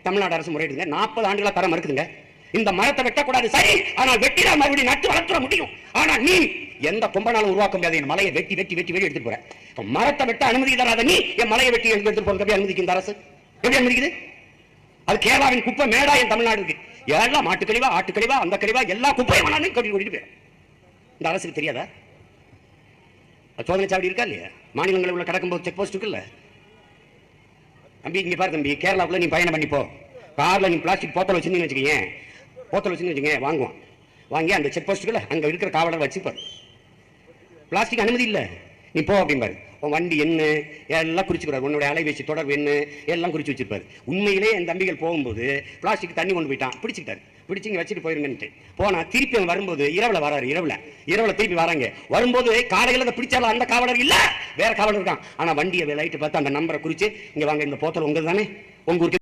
தமிழ்நாடு அரசு முறையிடுங்க. 40 ஆண்டுகளா தர மறுக்குதுங்க. இந்த மரத்தை வெட்டக்கூடாது சரி, ஆனால் வெட்டினால் மறுபடியும் நட்டு வளர்த்துற முடியும். ஆனா நீ எந்த கொம்பனாலும் உருவாக்க முடியாது. என் மலையை வெட்டி வெட்டி வெட்டி வெட்டி எடுத்துட்டு போற. மரத்தை வெட்ட அனுமதி தராத நீ என் மலையை வெட்டி எடுத்துட்டு போறது எப்படி அனுமதிக்கு இந்த அரசு? எப்படி அனுமதிக்குது? அது கேரளாவின் குப்பை மேடா என் தமிழ்நாடு இருக்கு. எல்லாம் மாட்டு கழிவா, ஆட்டு கழிவா, அந்த கழிவா, எல்லா குப்பையும் கூட்டிட்டு போயிடும். இந்த அரசுக்கு தெரியாதா? சோதனை சாவடி இருக்கா இல்லையா? மாநிலங்களில் உள்ள கடக்கும்போது செக் போஸ்ட் இருக்குல்ல. தம்பி இங்க பாரு தம்பி, கேரளாவுக்குள்ள நீ பயணம் பண்ணிப்போ. கார்ல நீ பிளாஸ்டிக் போத்தல் வச்சிருந்தீங்கன்னு வச்சுக்கீங்க, வாங்குவான். வாங்கி அந்த செக் போஸ்ட்டுக்குள்ள அங்க இருக்கிற காவலர் வச்சுப்பாரு. பிளாஸ்டிக் அனுமதி இல்லை, நீ போ அப்படிம்பாரு. உன் வண்டி என்ன எல்லாம் குறிச்சுக்கிறாரு, உன்னுடைய அலைபேசி தொடர்பு என்ன எல்லாம் குறிச்சு வச்சிருப்பாரு. உண்மையிலே என் தம்பிகள் போகும்போது பிளாஸ்டிக் தண்ணி கொண்டு போயிட்டான், பிடிச்சிக்கிட்டாரு. பிடிச்சி இங்கே வச்சுட்டு போயிருங்கன்ட்டு போனா திருப்பி அவன் வரும்போது இரவுல வராரு. இரவுல திருப்பி வராங்க. வரும்போது காலையில் அதை பிடிச்சாலும் அந்த காவலர் இல்ல, வேற காவலர் இருக்கான். ஆனா வண்டியை லைட்டு பார்த்து அந்த நம்பரை குறிச்சு இங்க வாங்க, இந்த போத்தல் உங்க தானே, உங்க ஊருக்கு